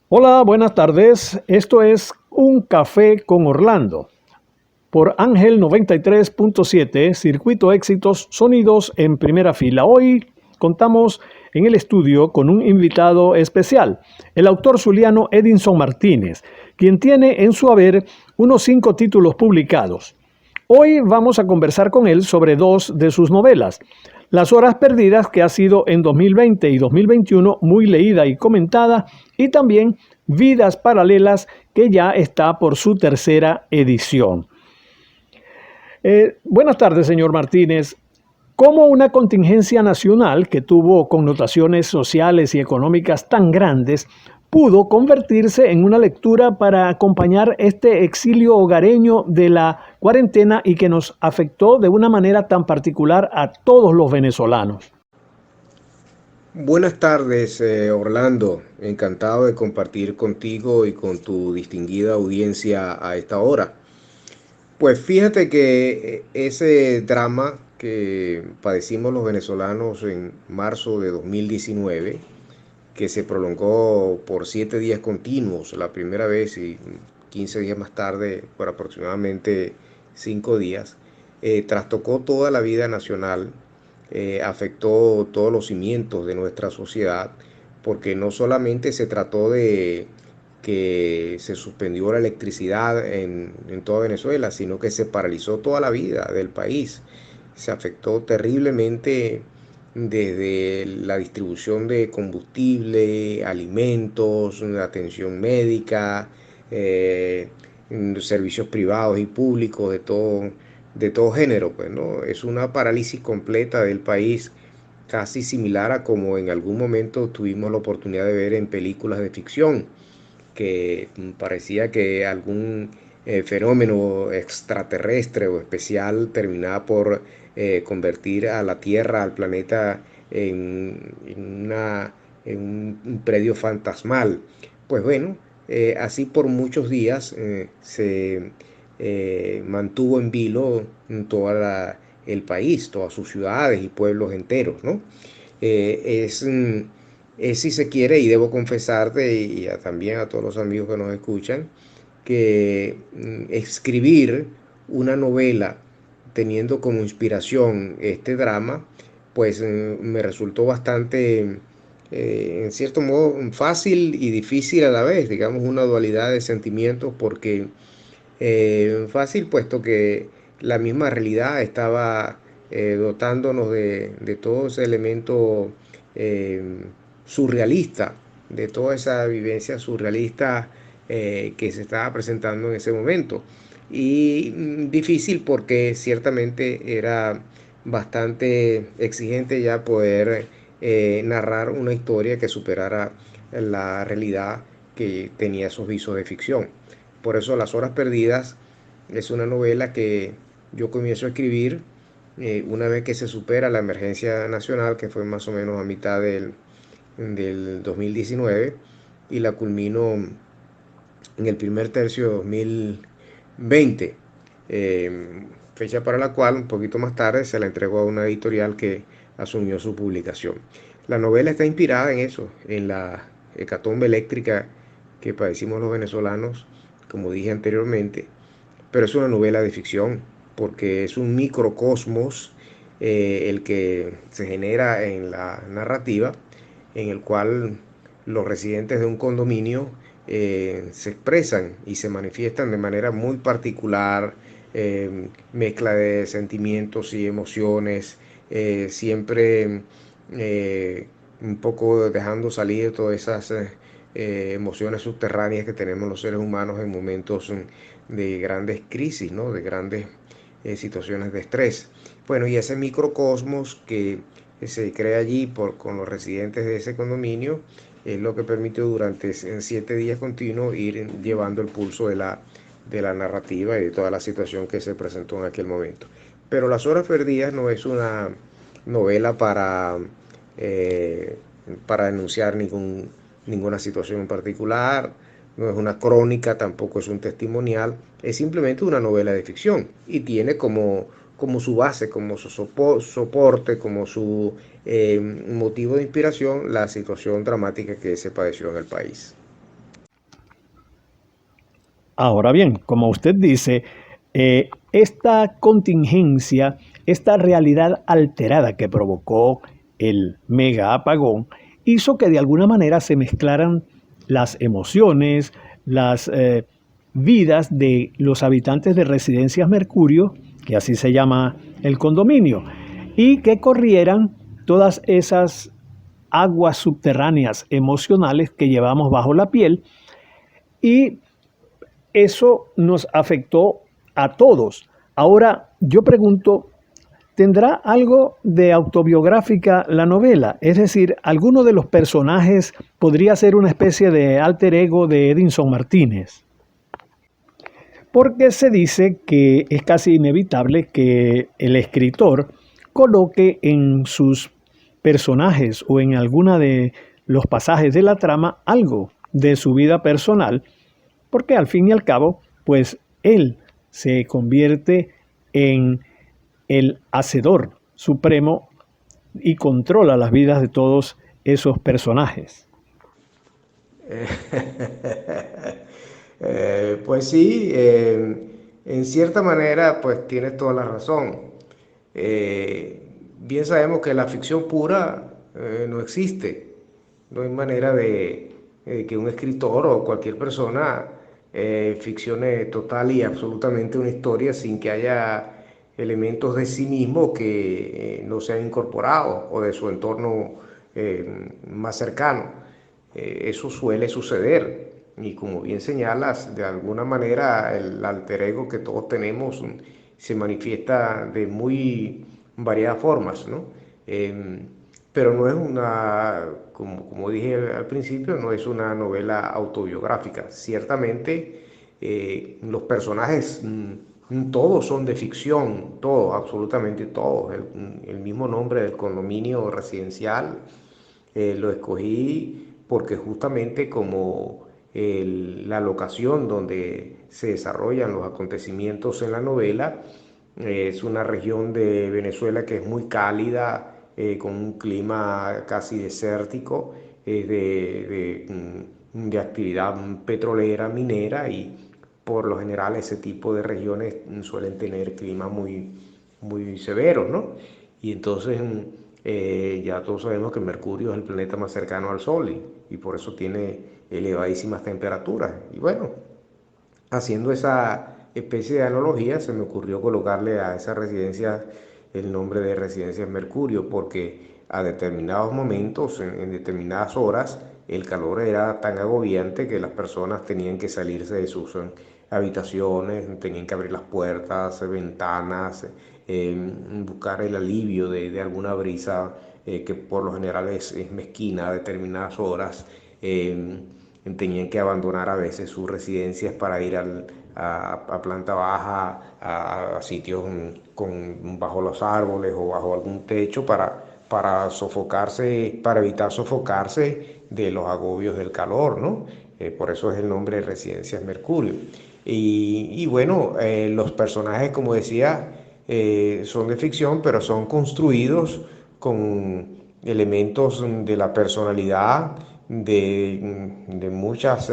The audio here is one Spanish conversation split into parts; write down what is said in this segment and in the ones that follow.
Hola, buenas tardes. Esto es Un Café con Orlando. Por Ángel 93.7, Circuito Éxitos, sonidos en primera fila. Hoy contamos en el estudio con un invitado especial, el autor zuliano Edinson Martínez, quien tiene en su haber unos 5 títulos publicados. Hoy vamos a conversar con él sobre 2 de sus novelas. Las Horas Perdidas, que ha sido en 2020 y 2021 muy leída y comentada, y también Vidas Paralelas, que ya está por su tercera edición. Buenas tardes, señor Martínez. ¿Cómo una contingencia nacional que tuvo connotaciones sociales y económicas tan grandes pudo convertirse en una lectura para acompañar este exilio hogareño de la cuarentena y que nos afectó de una manera tan particular a todos los venezolanos? Buenas tardes, Orlando. Encantado de compartir contigo y con tu distinguida audiencia a esta hora. Pues fíjate que ese drama que padecimos los venezolanos en marzo de 2019, que se prolongó por 7 días continuos la primera vez y 15 días más tarde por aproximadamente 5 días, trastocó toda la vida nacional, afectó todos los cimientos de nuestra sociedad, porque no solamente se trató de que se suspendió la electricidad en toda Venezuela, sino que se paralizó toda la vida del país. Se afectó terriblemente desde la distribución de combustible, alimentos, atención médica, eh, servicios privados y públicos de todo género, pues, ¿no? Es una parálisis completa del país, casi similar a como en algún momento tuvimos la oportunidad de ver en películas de ficción, que parecía que algún fenómeno extraterrestre o especial terminaba por convertir a la Tierra, al planeta, en un predio fantasmal. Pues bueno, así por muchos días se mantuvo en vilo en el país, todas sus ciudades y pueblos enteros, ¿no? Es, si se quiere, y debo confesarte, y también a todos los amigos que nos escuchan, que escribir una novela teniendo como inspiración este drama, pues me resultó bastante, en cierto modo, fácil y difícil a la vez, digamos, una dualidad de sentimientos, porque fácil, puesto que la misma realidad estaba dotándonos de todo ese elemento eh, surrealista, de toda esa vivencia surrealista que se estaba presentando en ese momento. Y difícil porque ciertamente era bastante exigente ya poder narrar una historia que superara la realidad que tenía esos visos de ficción. Por eso Las Horas Perdidas es una novela que yo comienzo a escribir una vez que se supera la emergencia nacional, que fue más o menos a mitad del 2019, y la culmino en el primer tercio de 2020, fecha para la cual un poquito más tarde se la entregó a una editorial que asumió su publicación. La novela está inspirada en eso, en la hecatombe eléctrica que padecimos los venezolanos, como dije anteriormente, pero es una novela de ficción porque es un microcosmos el que se genera en la narrativa, en el cual los residentes de un condominio se expresan y se manifiestan de manera muy particular, mezcla de sentimientos y emociones, siempre un poco dejando salir todas esas emociones subterráneas que tenemos los seres humanos en momentos de grandes crisis, ¿no? De grandes situaciones de estrés. Bueno, y ese microcosmos que se crea allí con los residentes de ese condominio es lo que permitió durante 7 días continuos ir llevando el pulso de la narrativa y de toda la situación que se presentó en aquel momento. Pero Las Horas Perdidas no es una novela eh, para denunciar ninguna situación en particular, no es una crónica, tampoco es un testimonial, es simplemente una novela de ficción y tiene como su base, como su soporte, como su motivo de inspiración, la situación dramática que se padeció en el país. Ahora bien, como usted dice, esta contingencia, esta realidad alterada que provocó el mega apagón, hizo que de alguna manera se mezclaran las emociones, las vidas de los habitantes de Residencias Mercurio, que así se llama el condominio, y que corrieran todas esas aguas subterráneas emocionales que llevamos bajo la piel, y eso nos afectó a todos. Ahora, yo pregunto, ¿tendrá algo de autobiográfica la novela? Es decir, ¿alguno de los personajes podría ser una especie de alter ego de Edinson Martínez? Porque se dice que es casi inevitable que el escritor coloque en sus personajes o en alguna de los pasajes de la trama algo de su vida personal, porque al fin y al cabo, pues él se convierte en el hacedor supremo y controla las vidas de todos esos personajes. Pues sí, en cierta manera, pues tienes toda la razón. Bien sabemos que la ficción pura no existe. No hay manera de que un escritor o cualquier persona ficcione total y absolutamente una historia sin que haya elementos de sí mismo que no sean incorporados o de su entorno más cercano. Eso suele suceder. Y como bien señalas, de alguna manera el alter ego que todos tenemos se manifiesta de muy variadas formas, ¿no? Pero no es como dije al principio, no es una novela autobiográfica. Ciertamente los personajes todos son de ficción, todos, absolutamente todos. El mismo nombre del condominio residencial lo escogí porque justamente como la locación donde se desarrollan los acontecimientos en la novela es una región de Venezuela que es muy cálida, con un clima casi desértico, de actividad petrolera, minera, y por lo general ese tipo de regiones suelen tener climas muy severos, ¿no? Y entonces ya todos sabemos que Mercurio es el planeta más cercano al Sol y por eso tiene elevadísimas temperaturas. Y bueno, haciendo esa especie de analogía, se me ocurrió colocarle a esa residencia el nombre de Residencias Mercurio, porque a determinados momentos, en determinadas horas, el calor era tan agobiante que las personas tenían que salirse de sus habitaciones, tenían que abrir las puertas, ventanas, buscar el alivio de alguna brisa que por lo general es mezquina a determinadas horas. Tenían que abandonar a veces sus residencias para ir a planta baja, a sitios bajo los árboles o bajo algún techo para sofocarse, para evitar sofocarse de los agobios del calor, ¿no? Por eso es el nombre de Residencias Mercurio. Y bueno, los personajes, como decía, son de ficción, pero son construidos con elementos de la personalidad de muchas,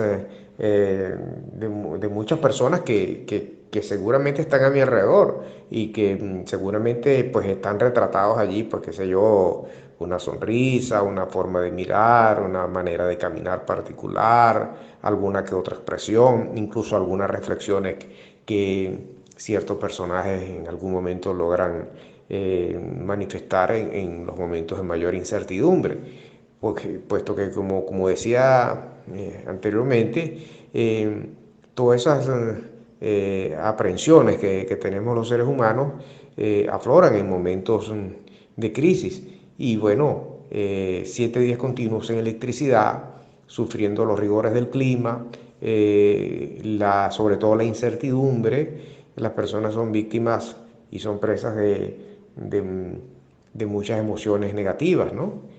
de muchas personas que seguramente están a mi alrededor y que seguramente pues están retratados allí, pues qué sé yo, una sonrisa, una forma de mirar, una manera de caminar particular, alguna que otra expresión, incluso algunas reflexiones que ciertos personajes en algún momento logran manifestar en los momentos de mayor incertidumbre. Porque, puesto que como decía anteriormente, todas esas aprensiones que tenemos los seres humanos afloran en momentos de crisis. Y bueno, 7 días continuos sin electricidad, sufriendo los rigores del clima, sobre todo la incertidumbre, las personas son víctimas y son presas de muchas emociones negativas, ¿no?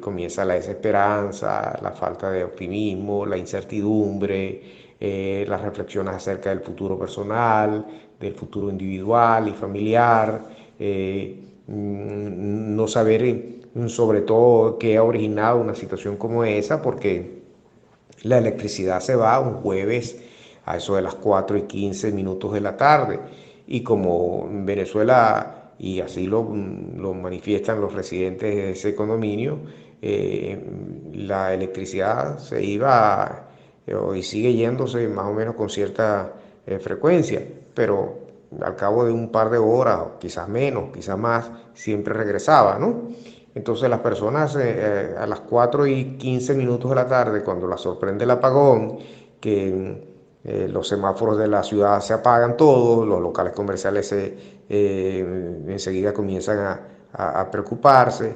Comienza la desesperanza, la falta de optimismo, la incertidumbre, las reflexiones acerca del futuro personal, del futuro individual y familiar, no saber sobre todo qué ha originado una situación como esa, porque la electricidad se va un jueves a eso de las 4:15 de la tarde. Y como en Venezuela, y así lo manifiestan los residentes de ese condominio, eh, la electricidad se iba y sigue yéndose más o menos con cierta frecuencia, pero al cabo de un par de horas, o quizás menos, quizás más, siempre regresaba, ¿no? Entonces las personas a las 4:15 de la tarde, cuando las sorprende el apagón, que los semáforos de la ciudad se apagan todos, los locales comerciales enseguida comienzan a preocuparse,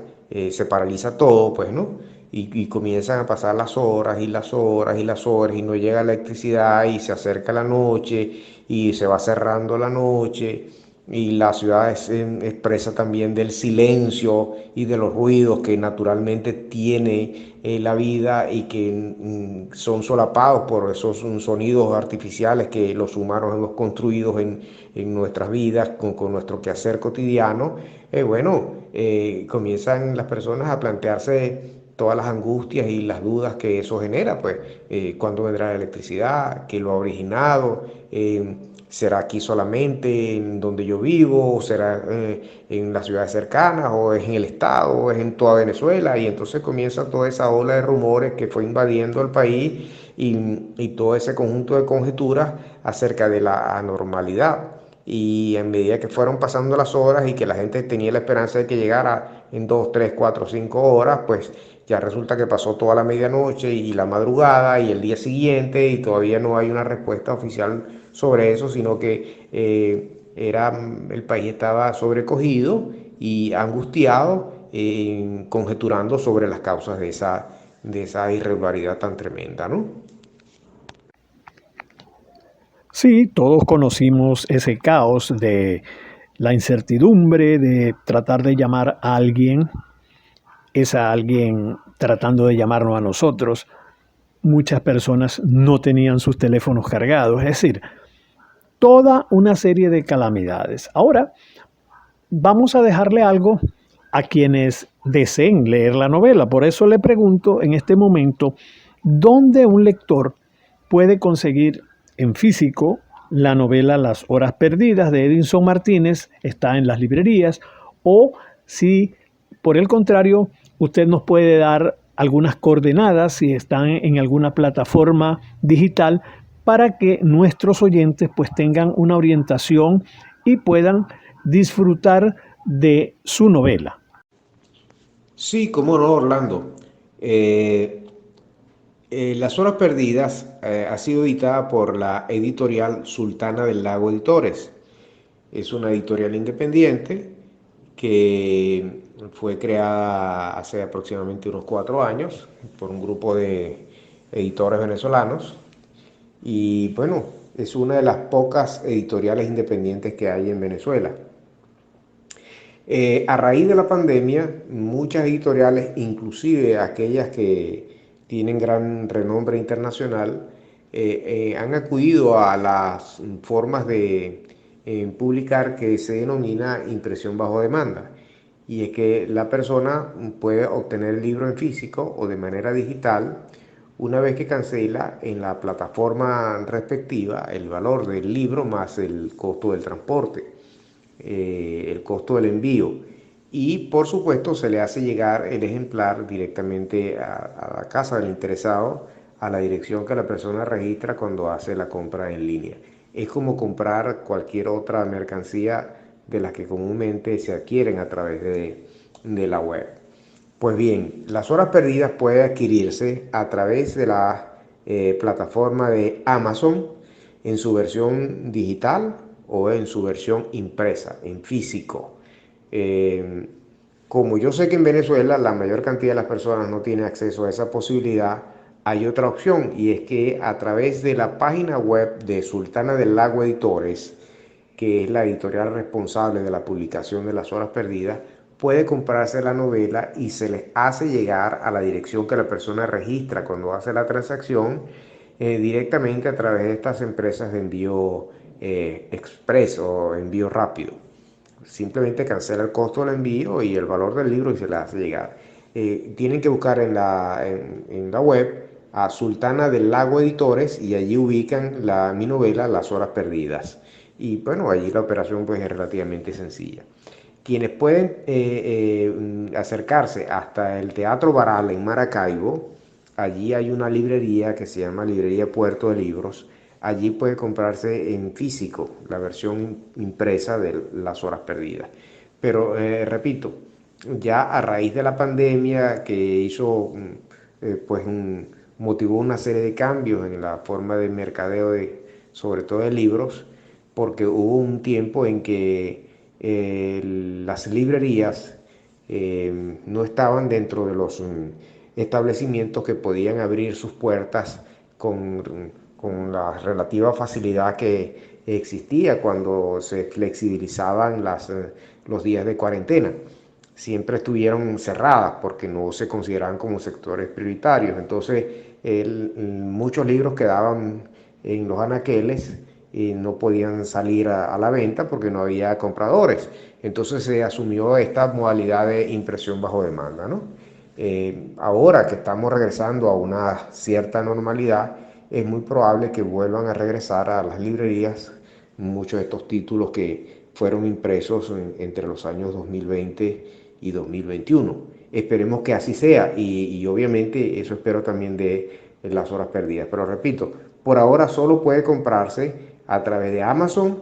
se paraliza todo, pues, ¿no? Y comienzan a pasar las horas y las horas y las horas y no llega la electricidad y se acerca la noche y se va cerrando la noche y la ciudad es expresa también del silencio y de los ruidos que naturalmente tiene la vida y que son solapados por esos sonidos artificiales que los humanos hemos construido en nuestras vidas con nuestro quehacer cotidiano. Comienzan las personas a plantearse todas las angustias y las dudas que eso genera, pues, cuándo vendrá la electricidad, qué lo ha originado, será aquí solamente en donde yo vivo, o será en las ciudades cercanas, o es en el estado, o es en toda Venezuela, y entonces comienza toda esa ola de rumores que fue invadiendo el país y todo ese conjunto de conjeturas acerca de la anormalidad. Y en medida que fueron pasando las horas y que la gente tenía la esperanza de que llegara en 2, 3, 4, 5 horas, pues ya resulta que pasó toda la medianoche y la madrugada y el día siguiente y todavía no hay una respuesta oficial sobre eso, sino que el país estaba sobrecogido y angustiado, conjeturando sobre las causas de esa irregularidad tan tremenda, ¿no? Sí, todos conocimos ese caos de la incertidumbre de tratar de llamar a alguien, es a alguien tratando de llamarnos a nosotros. Muchas personas no tenían sus teléfonos cargados, es decir, toda una serie de calamidades. Ahora, vamos a dejarle algo a quienes deseen leer la novela. Por eso le pregunto en este momento, ¿dónde un lector puede conseguir en físico la novela Las Horas Perdidas de Edinson Martínez? Está en las librerías. O si, por el contrario, usted nos puede dar algunas coordenadas si están en alguna plataforma digital para que nuestros oyentes pues tengan una orientación y puedan disfrutar de su novela. Sí, cómo no, Orlando. Eh, Las Horas Perdidas ha sido editada por la editorial Sultana del Lago Editores. Es una editorial independiente que fue creada hace aproximadamente unos 4 años por un grupo de editores venezolanos y bueno, es una de las pocas editoriales independientes que hay en Venezuela. A raíz de la pandemia, muchas editoriales, inclusive aquellas que tienen gran renombre internacional, han acudido a las formas de publicar que se denomina impresión bajo demanda. Y es que la persona puede obtener el libro en físico o de manera digital una vez que cancela en la plataforma respectiva el valor del libro más el costo del transporte, el costo del envío. Y por supuesto se le hace llegar el ejemplar directamente a la casa del interesado, a la dirección que la persona registra cuando hace la compra en línea. Es como comprar cualquier otra mercancía de las que comúnmente se adquieren a través de la web. Pues bien, Las Horas Perdidas puede adquirirse a través de la plataforma de Amazon en su versión digital o en su versión impresa, en físico. Eh, Como yo sé que en Venezuela la mayor cantidad de las personas no tiene acceso a esa posibilidad, hay otra opción y es que a través de la página web de Sultana del Lago Editores, que es la editorial responsable de la publicación de Las Horas Perdidas, puede comprarse la novela y se les hace llegar a la dirección que la persona registra cuando hace la transacción, directamente a través de estas empresas de envío express o envío rápido. Simplemente cancela el costo del envío y el valor del libro y se le hace llegar. Tienen que buscar en la web a Sultana del Lago Editores y allí ubican mi novela Las Horas Perdidas. Y bueno, allí la operación pues es relativamente sencilla. Quienes pueden acercarse hasta el Teatro Baral en Maracaibo, allí hay una librería que se llama Librería Puerto de Libros. Allí puede comprarse en físico la versión impresa de Las Horas Perdidas. Pero repito, ya a raíz de la pandemia que hizo, pues motivó una serie de cambios en la forma de mercadeo sobre todo de libros, porque hubo un tiempo en que las librerías no estaban dentro de los establecimientos que podían abrir sus puertas con la relativa facilidad que existía cuando se flexibilizaban los días de cuarentena. Siempre estuvieron cerradas porque no se consideraban como sectores prioritarios. Entonces, muchos libros quedaban en los anaqueles y no podían salir a la venta porque no había compradores. Entonces se asumió esta modalidad de impresión bajo demanda, ¿no? Ahora que estamos regresando a una cierta normalidad, es muy probable que vuelvan a regresar a las librerías muchos de estos títulos que fueron impresos entre los años 2020 y 2021. Esperemos que así sea y obviamente eso espero también de Las Horas Perdidas. Pero repito, por ahora solo puede comprarse a través de Amazon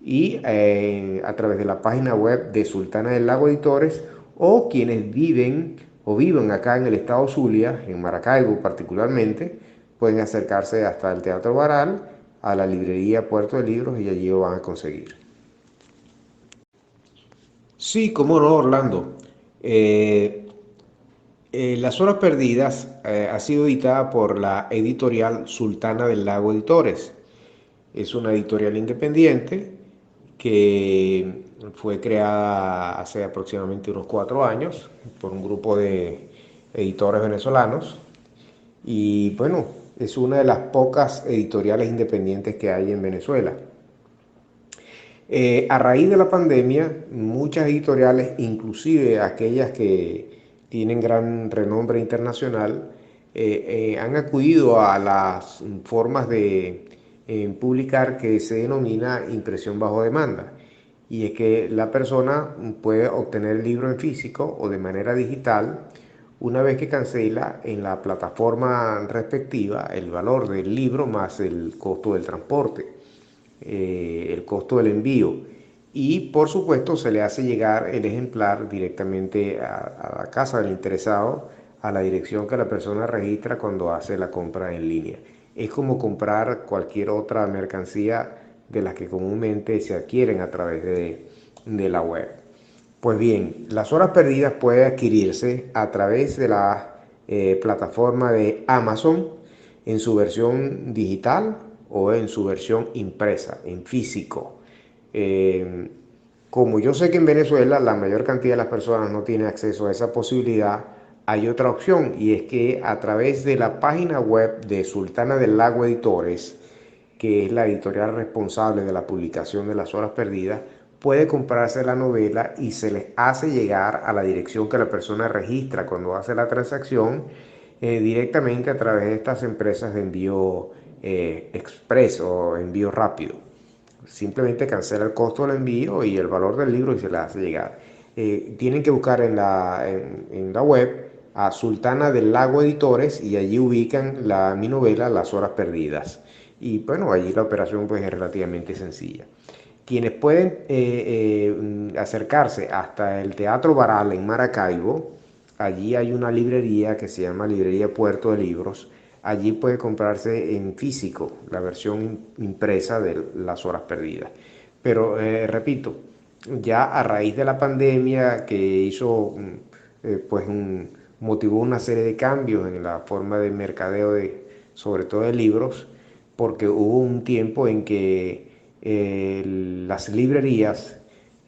y a través de la página web de Sultana del Lago Editores, o quienes viven acá en el estado Zulia, en Maracaibo particularmente, pueden acercarse hasta el Teatro Baral, a la librería Puerto de Libros y allí lo van a conseguir. Sí, cómo no, Orlando. Eh, Las Horas Perdidas ha sido editada por la editorial Sultana del Lago Editores. Es una editorial independiente que fue creada hace aproximadamente unos 4 años por un grupo de editores venezolanos y bueno, es una de las pocas editoriales independientes que hay en Venezuela. A raíz de la pandemia, muchas editoriales, inclusive aquellas que tienen gran renombre internacional, han acudido a las formas de publicar que se denomina impresión bajo demanda. Y es que la persona puede obtener el libro en físico o de manera digital una vez que cancela en la plataforma respectiva el valor del libro más el costo del transporte, el costo del envío. Y por supuesto se le hace llegar el ejemplar directamente a la casa del interesado, a la dirección que la persona registra cuando hace la compra en línea. Es como comprar cualquier otra mercancía de las que comúnmente se adquieren a través de la web. Pues bien, Las Horas Perdidas puede adquirirse a través de la plataforma de Amazon en su versión digital o en su versión impresa, en físico. Eh, Como yo sé que en Venezuela la mayor cantidad de las personas no tiene acceso a esa posibilidad, hay otra opción y es que a través de la página web de Sultana del Lago Editores, que es la editorial responsable de la publicación de Las Horas Perdidas, puede comprarse la novela y se les hace llegar a la dirección que la persona registra cuando hace la transacción directamente a través de estas empresas de envío express o envío rápido. Simplemente cancela el costo del envío y el valor del libro y se les hace llegar. Tienen que buscar en la web a Sultana del Lago Editores y allí ubican mi novela Las Horas Perdidas. Y bueno, allí la operación pues es relativamente sencilla. Quienes pueden acercarse hasta el Teatro Baral en Maracaibo, allí hay una librería que se llama Librería Puerto de Libros. Allí puede comprarse en físico la versión impresa de Las Horas Perdidas. Pero repito, ya a raíz de la pandemia que hizo, pues motivó una serie de cambios en la forma de mercadeo sobre todo de libros, porque hubo un tiempo en que las librerías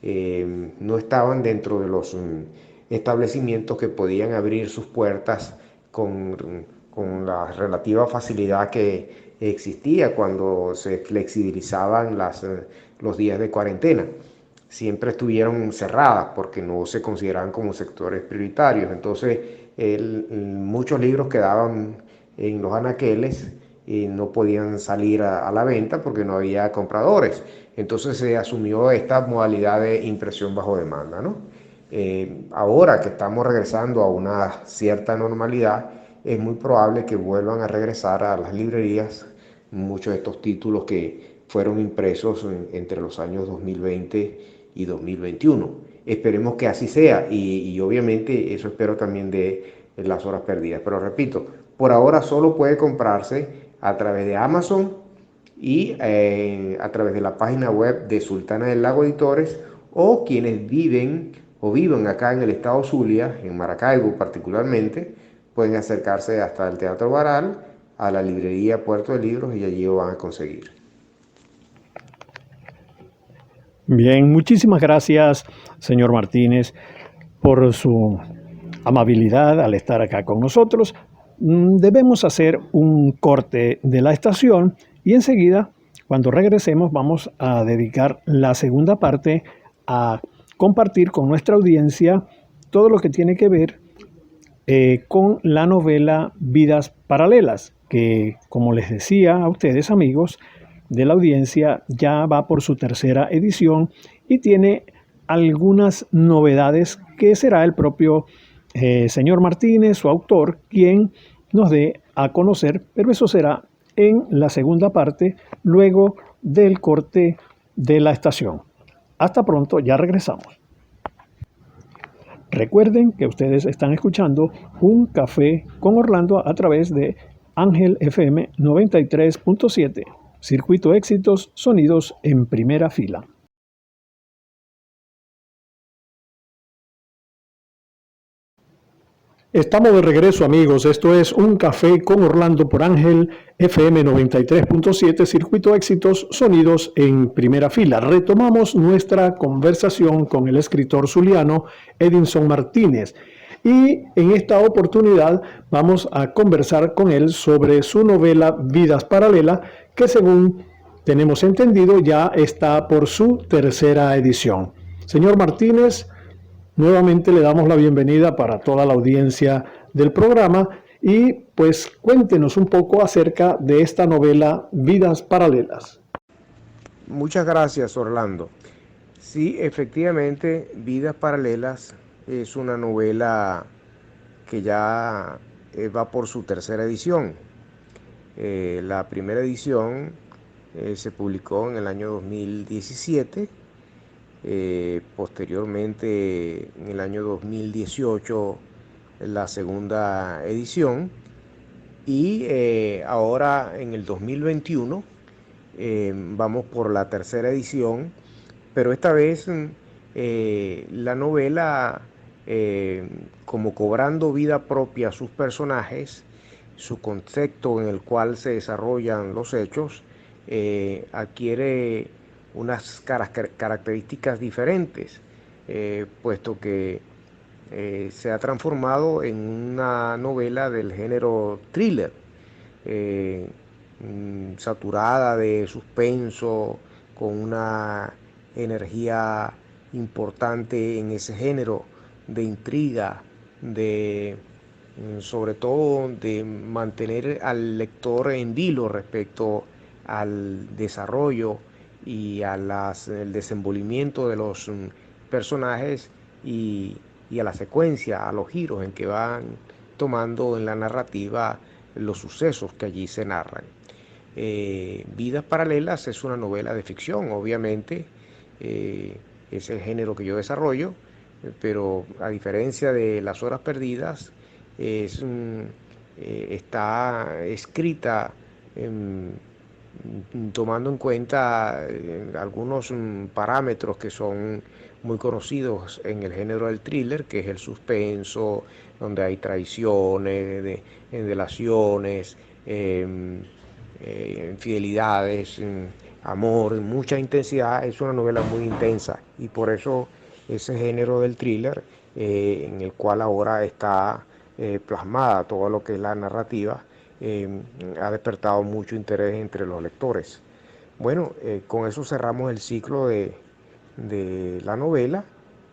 no estaban dentro de los establecimientos que podían abrir sus puertas con la relativa facilidad que existía cuando se flexibilizaban los días de cuarentena. Siempre estuvieron cerradas porque no se consideraban como sectores prioritarios. Entonces, muchos libros quedaban en los anaqueles no podían salir a la venta porque no había compradores. Entonces se asumió esta modalidad de impresión bajo demanda, ¿no? Ahora que estamos regresando a una cierta normalidad, es muy probable que vuelvan a regresar a las librerías muchos de estos títulos que fueron impresos entre los años 2020 y 2021. Esperemos que así sea y obviamente eso espero también de las horas perdidas. Pero repito, por ahora solo puede comprarse a través de Amazon y a través de la página web de Sultana del Lago Editores, o quienes viven acá en el estado Zulia, en Maracaibo particularmente, pueden acercarse hasta el Teatro Baral, a la librería Puerto de Libros, y allí lo van a conseguir. Bien, muchísimas gracias, señor Martínez, por su amabilidad al estar acá con nosotros. Debemos hacer un corte de la estación y enseguida, cuando regresemos, vamos a dedicar la segunda parte a compartir con nuestra audiencia todo lo que tiene que ver con la novela Vidas Paralelas, que, como les decía a ustedes, amigos de la audiencia, ya va por su tercera edición y tiene algunas novedades que será el propio señor Martínez, su autor, quien nos dé a conocer, pero eso será en la segunda parte, luego del corte de la estación. Hasta pronto, ya regresamos. Recuerden que ustedes están escuchando Un Café con Orlando a través de Ángel FM 93.7, Circuito Éxitos, sonidos en primera fila. Estamos de regreso, amigos. Esto es Un Café con Orlando por Ángel FM 93.7, Circuito Éxitos, sonidos en primera fila. Retomamos nuestra conversación con el escritor zuliano Edinson Martínez. Y en esta oportunidad vamos a conversar con él sobre su novela Vidas Paralelas, que según tenemos entendido ya está por su tercera edición. Señor Martínez, nuevamente le damos la bienvenida para toda la audiencia del programa y pues cuéntenos un poco acerca de esta novela Vidas Paralelas. Muchas gracias, Orlando. Sí, efectivamente, Vidas Paralelas es una novela que ya va por su tercera edición. La primera edición se publicó en el año 2017. Posteriormente, en el año 2018, la segunda edición. Y ahora, en el 2021, vamos por la tercera edición. Pero esta vez la novela, como cobrando vida propia a sus personajes, su concepto en el cual se desarrollan los hechos, adquiere unas características diferentes, puesto que se ha transformado en una novela del género thriller, saturada de suspenso, con una energía importante en ese género de intriga, de sobre todo de mantener al lector en vilo respecto al desarrollo y al desenvolvimiento de los personajes y a la secuencia, a los giros en que van tomando en la narrativa los sucesos que allí se narran. Vidas Paralelas es una novela de ficción, obviamente, es el género que yo desarrollo, pero a diferencia de Las Horas Perdidas, está escrita tomando en cuenta algunos parámetros que son muy conocidos en el género del thriller, que es el suspenso, donde hay traiciones, delaciones, infidelidades, amor, mucha intensidad. Es una novela muy intensa y por eso ese género del thriller, en el cual ahora está plasmada todo lo que es la narrativa, ha despertado mucho interés entre los lectores. Bueno, con eso cerramos el ciclo de la novela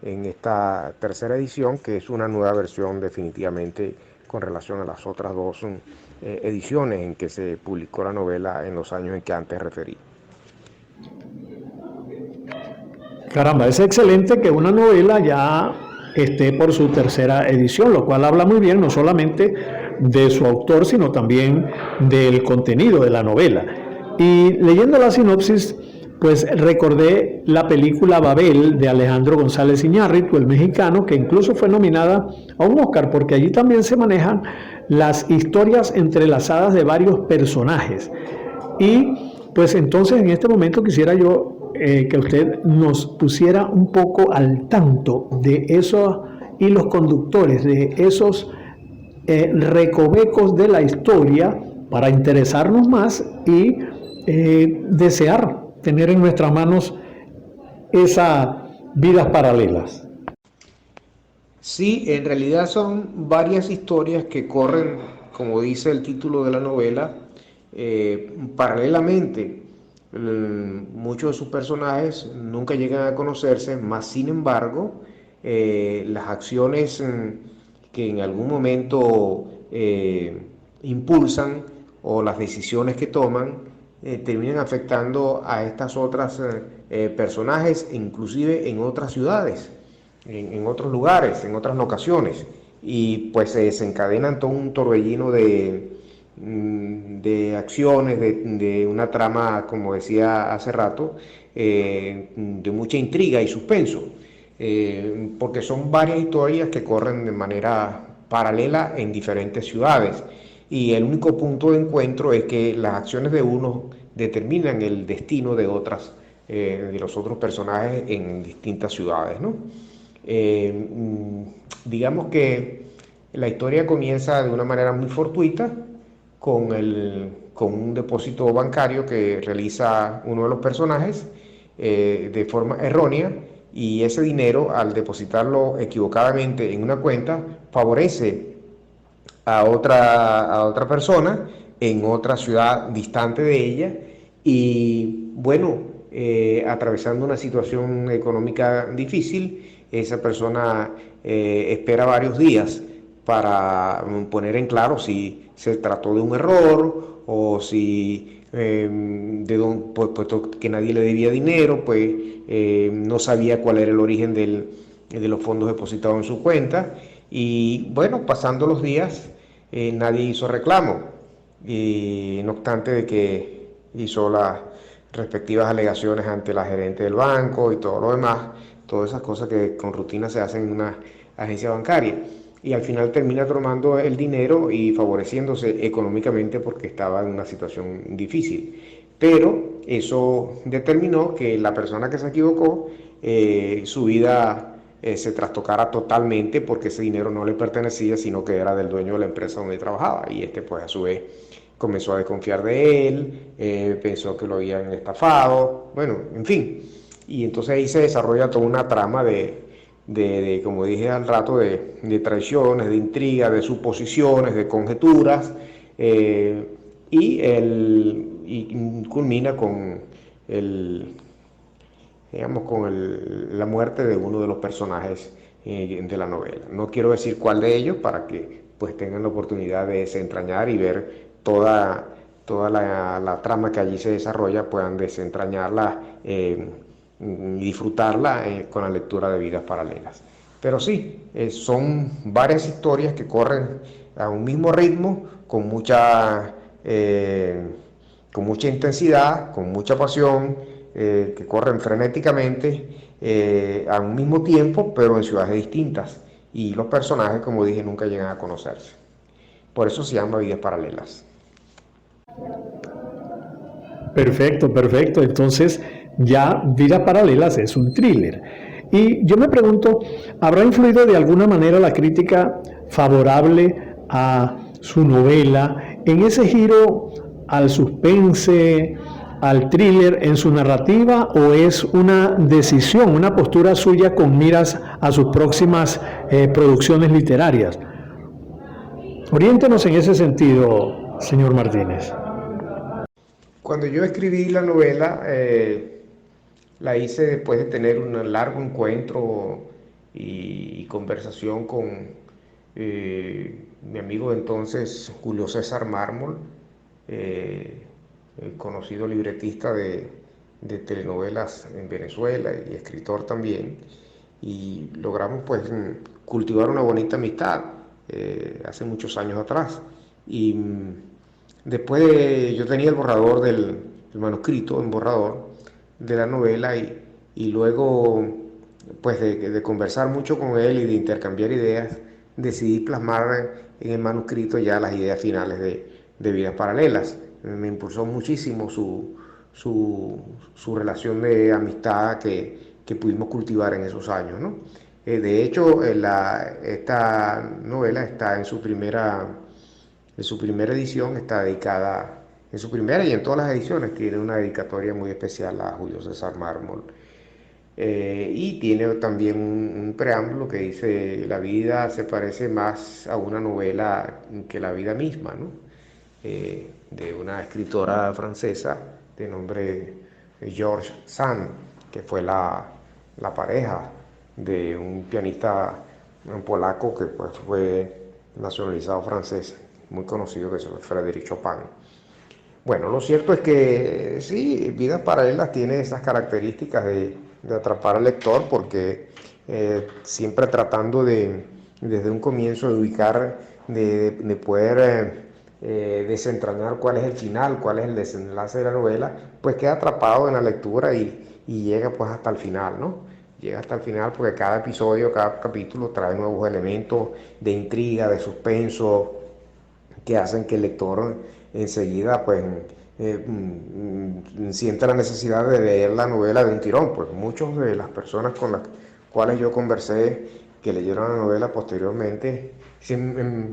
en esta tercera edición, que es una nueva versión definitivamente con relación a las otras dos ediciones en que se publicó la novela en los años en que antes referí. Caramba, es excelente que una novela ya esté por su tercera edición, lo cual habla muy bien no solamente de su autor, sino también del contenido de la novela. Y leyendo la sinopsis, pues recordé la película Babel de Alejandro González Iñárritu, el mexicano, que incluso fue nominada a un Oscar, porque allí también se manejan las historias entrelazadas de varios personajes. Y pues entonces en este momento quisiera yo que usted nos pusiera un poco al tanto de esos hilos conductores, de esos recovecos de la historia para interesarnos más y desear tener en nuestras manos esas vidas paralelas. Sí, en realidad son varias historias que corren, como dice el título de la novela, paralelamente. Muchos de sus personajes nunca llegan a conocerse, más sin embargo, las acciones que en algún momento impulsan o las decisiones que toman terminan afectando a estas otras personajes, inclusive en otras ciudades, en otros lugares, en otras locaciones, y pues se desencadenan todo un torbellino de acciones, de una trama, como decía hace rato, de mucha intriga y suspenso, porque son varias historias que corren de manera paralela en diferentes ciudades, y el único punto de encuentro es que las acciones de unos determinan el destino de otras, de los otros personajes en distintas ciudades, ¿no? Digamos que la historia comienza de una manera muy fortuita con un depósito bancario que realiza uno de los personajes de forma errónea, y ese dinero, al depositarlo equivocadamente en una cuenta, favorece a otra persona en otra ciudad distante de ella, y bueno, atravesando una situación económica difícil, esa persona espera varios días para poner en claro si se trató de un error o si puesto que nadie le debía dinero, pues no sabía cuál era el origen de los fondos depositados en su cuenta. Y bueno, pasando los días, nadie hizo reclamo, y no obstante de que hizo las respectivas alegaciones ante la gerente del banco y todo lo demás, todas esas cosas que con rutina se hacen en una agencia bancaria, y al final termina tomando el dinero y favoreciéndose económicamente porque estaba en una situación difícil. Pero eso determinó que la persona que se equivocó, su vida se trastocara totalmente, porque ese dinero no le pertenecía, sino que era del dueño de la empresa donde trabajaba, y este pues a su vez comenzó a desconfiar de él, pensó que lo habían estafado, bueno, en fin. Y entonces ahí se desarrolla toda una trama como dije al rato, de traiciones, de intrigas, de suposiciones, de conjeturas, y culmina con el, digamos, con la muerte de uno de los personajes de la novela. No quiero decir cuál de ellos para que pues tengan la oportunidad de desentrañar y ver toda la trama que allí se desarrolla, puedan desentrañarla y disfrutarla con la lectura de Vidas Paralelas. Pero sí, son varias historias que corren a un mismo ritmo, con mucha intensidad, con mucha pasión, que corren frenéticamente a un mismo tiempo, pero en ciudades distintas. Y los personajes, como dije, nunca llegan a conocerse. Por eso se llama Vidas Paralelas. Perfecto, perfecto. Entonces, ya Vidas Paralelas es un thriller. Y yo me pregunto, ¿habrá influido de alguna manera la crítica favorable a su novela en ese giro al suspense, al thriller en su narrativa, o es una decisión, una postura suya con miras a sus próximas producciones literarias? Oriéntenos en ese sentido, señor Martínez. Cuando yo escribí la novela, la hice después de tener un largo encuentro y conversación Mi amigo de entonces, Julio César Mármol, el conocido libretista de telenovelas en Venezuela y escritor también, y logramos pues cultivar una bonita amistad hace muchos años atrás. Y después yo tenía el borrador el manuscrito en borrador de la novela y luego pues de conversar mucho con él y de intercambiar ideas, decidí plasmar en el manuscrito ya las ideas finales de Vidas Paralelas. Me impulsó muchísimo su relación de amistad que pudimos cultivar en esos años, ¿no? De hecho, esta novela está en su primera edición, está dedicada, en su primera y en todas las ediciones, tiene una dedicatoria muy especial a Julio César Mármol. Y tiene también un preámbulo que dice: la vida se parece más a una novela que la vida misma, ¿no? De una escritora francesa de nombre George Sand, que fue la pareja de un pianista polaco que pues, fue nacionalizado francés, muy conocido, que es Frédéric Chopin. Bueno, lo cierto es que sí, Vidas Paralelas tiene esas características de atrapar al lector, porque siempre tratando desde un comienzo de ubicar, de poder desentrañar cuál es el final, cuál es el desenlace de la novela, pues queda atrapado en la lectura y llega pues hasta el final, ¿no? Llega hasta el final porque cada episodio, cada capítulo trae nuevos elementos de intriga, de suspenso, que hacen que el lector enseguida pues sienta la necesidad de leer la novela de un tirón. Pues muchas de las personas con las cuales yo conversé que leyeron la novela posteriormente,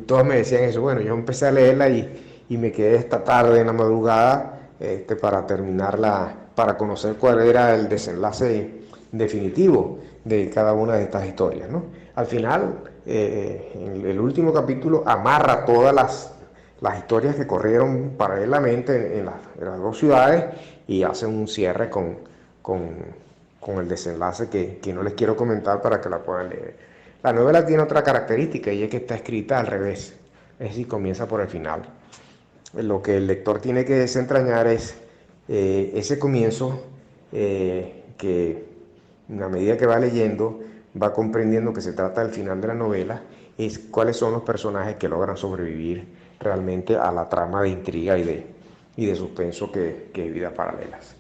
todos me decían eso: bueno, yo empecé a leerla y me quedé esta tarde en la madrugada para terminarla, para conocer cuál era el desenlace definitivo de cada una de estas historias, ¿no? Al final, en el último capítulo amarra todas las historias que corrieron paralelamente en las dos ciudades y hace un cierre con el desenlace que no les quiero comentar para que la puedan leer. La novela tiene otra característica, y es que está escrita al revés, es decir, comienza por el final. Lo que el lector tiene que desentrañar es ese comienzo que a medida que va leyendo va comprendiendo que se trata del final de la novela, es cuáles son los personajes que logran sobrevivir realmente a la trama de intriga y de suspenso que es Vidas Paralelas.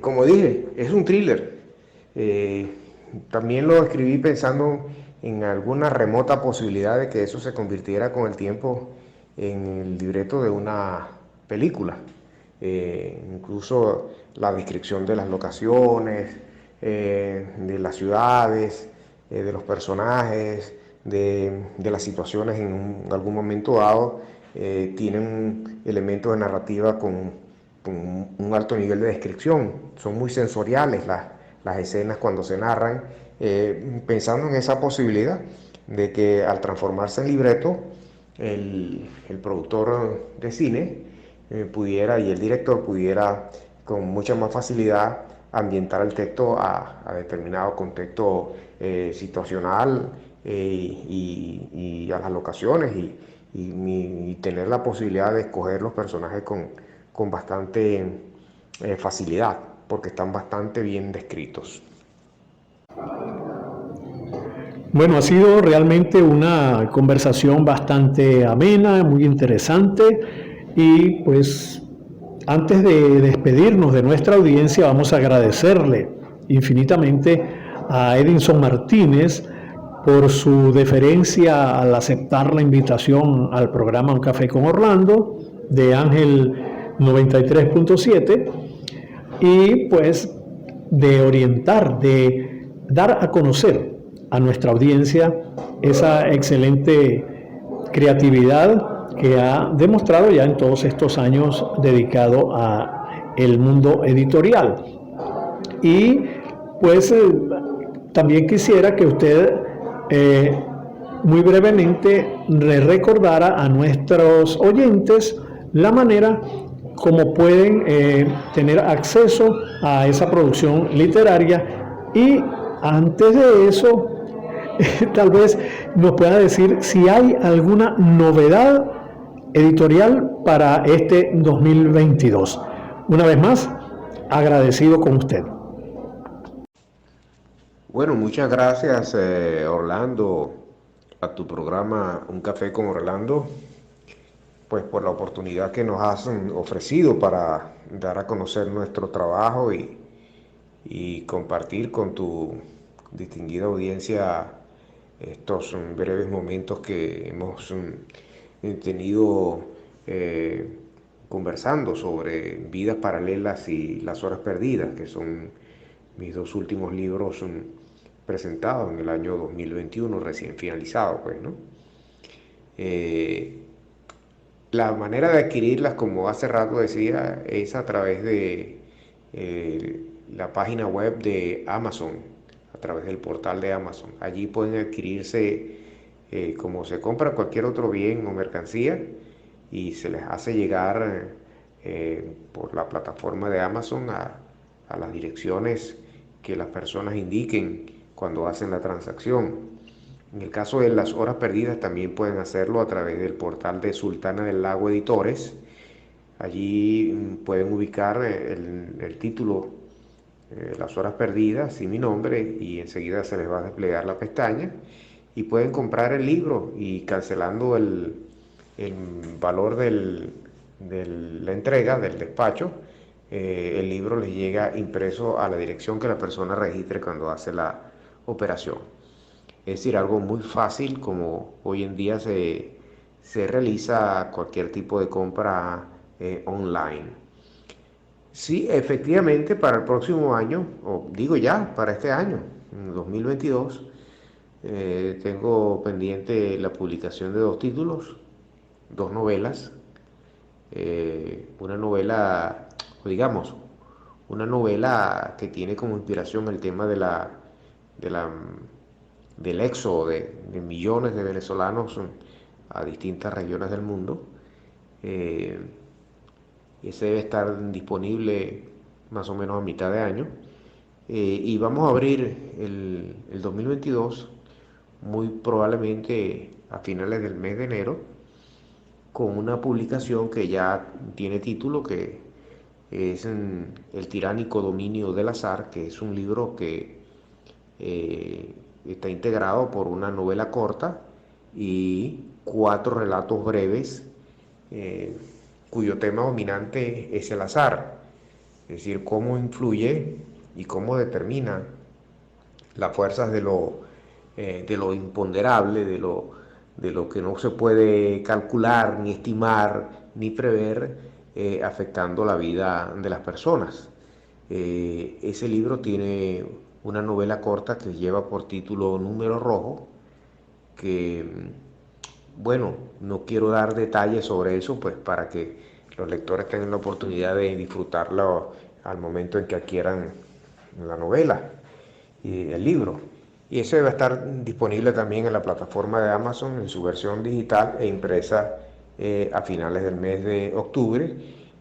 Como dije, es un thriller. También lo escribí pensando en alguna remota posibilidad de que eso se convirtiera con el tiempo en el libreto de una película. Incluso la descripción de las locaciones, de las ciudades, de los personajes, de las situaciones en algún momento dado, tienen elementos de narrativa con un alto nivel de descripción. Son muy sensoriales las escenas cuando se narran, pensando en esa posibilidad de que al transformarse en libreto, el productor de cine pudiera, y el director pudiera con mucha más facilidad ambientar el texto a determinado contexto situacional, y a las locaciones, y tener la posibilidad de escoger los personajes con bastante facilidad, porque están bastante bien descritos. Bueno, ha sido realmente una conversación bastante amena, muy interesante, y pues antes de despedirnos de nuestra audiencia, vamos a agradecerle infinitamente a Edinson Martínez por su deferencia al aceptar la invitación al programa Un Café con Orlando de Ángel 93.7, y pues de orientar, de dar a conocer a nuestra audiencia esa excelente creatividad que ha demostrado ya en todos estos años dedicado a el mundo editorial. Y pues también quisiera que usted muy brevemente le recordara a nuestros oyentes la manera como pueden tener acceso a esa producción literaria, y antes de eso tal vez nos pueda decir si hay alguna novedad editorial para este 2022. Una vez más, agradecido con usted. Bueno, muchas gracias, Orlando, a tu programa Un Café con Orlando, pues por la oportunidad que nos has ofrecido para dar a conocer nuestro trabajo y compartir con tu distinguida audiencia estos breves momentos que hemos tenido conversando sobre vidas paralelas y las horas perdidas, que son mis dos últimos libros presentados en el año 2021, recién finalizado, pues, ¿no? La manera de adquirirlas, como hace rato decía, es a través de la página web de Amazon, a través del portal de Amazon. Allí pueden adquirirse como se compra cualquier otro bien o mercancía y se les hace llegar por la plataforma de Amazon a las direcciones que las personas indiquen cuando hacen la transacción. En el caso de las horas perdidas también pueden hacerlo a través del portal de Sultana del Lago Editores. Allí pueden ubicar el título Las horas perdidas y mi nombre y enseguida se les va a desplegar la pestaña y pueden comprar el libro y cancelando el valor de la entrega del despacho, el libro les llega impreso a la dirección que la persona registre cuando hace la operación. Es decir, algo muy fácil como hoy en día se realiza cualquier tipo de compra online. Sí, efectivamente, para el próximo año, o digo ya, para este año, en 2022, tengo pendiente la publicación de dos títulos, dos novelas, una novela, o digamos, una novela que tiene como inspiración el tema del éxodo de millones de venezolanos a distintas regiones del mundo. Ese debe estar disponible más o menos a mitad de año. Y vamos a abrir el 2022 muy probablemente a finales del mes de enero con una publicación que ya tiene título, que es El tiránico dominio del azar, que es un libro que está integrado por una novela corta y 4 relatos breves cuyo tema dominante es el azar, es decir, cómo influye y cómo determina las fuerzas de lo imponderable, de lo que no se puede calcular, ni estimar, ni prever, afectando la vida de las personas. Ese libro tiene una novela corta que lleva por título Número Rojo, que, bueno, no quiero dar detalles sobre eso, pues para que los lectores tengan la oportunidad de disfrutarlo al momento en que adquieran la novela y el libro. Y ese va a estar disponible también en la plataforma de Amazon en su versión digital e impresa a finales del mes de octubre,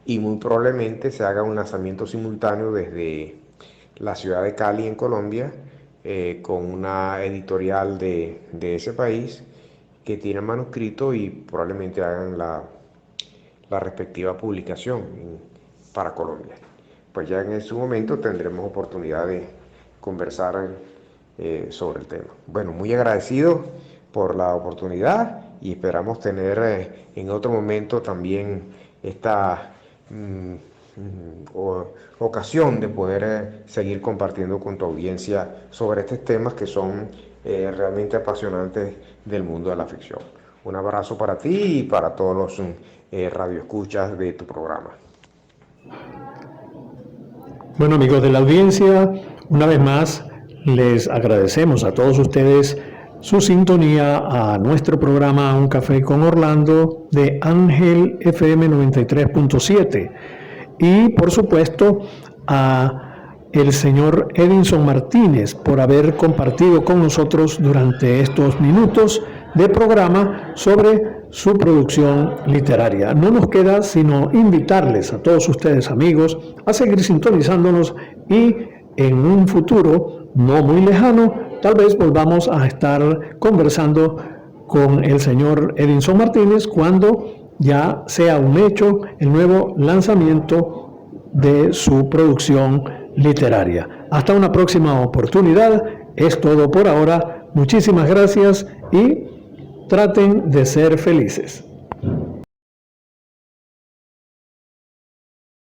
y muy probablemente se haga un lanzamiento simultáneo desde la ciudad de Cali en Colombia con una editorial de ese país que tiene el manuscrito y probablemente hagan la respectiva publicación para Colombia. Pues ya en ese momento tendremos oportunidad de conversar sobre el tema. Bueno, muy agradecido por la oportunidad y esperamos tener en otro momento también esta ocasión de poder seguir compartiendo con tu audiencia sobre estos temas que son realmente apasionantes del mundo de la ficción. Un abrazo para ti y para todos los radioescuchas de tu programa. Bueno, amigos de la audiencia, una vez más les agradecemos a todos ustedes su sintonía a nuestro programa Un Café con Orlando de Ángel FM 93.7 y por supuesto a el señor Edinson Martínez por haber compartido con nosotros durante estos minutos de programa sobre su producción literaria. No nos queda sino invitarles a todos ustedes, amigos, a seguir sintonizándonos y en un futuro no muy lejano, tal vez volvamos a estar conversando con el señor Edinson Martínez cuando ya sea un hecho el nuevo lanzamiento de su producción literaria. Hasta una próxima oportunidad. Es todo por ahora. Muchísimas gracias y traten de ser felices.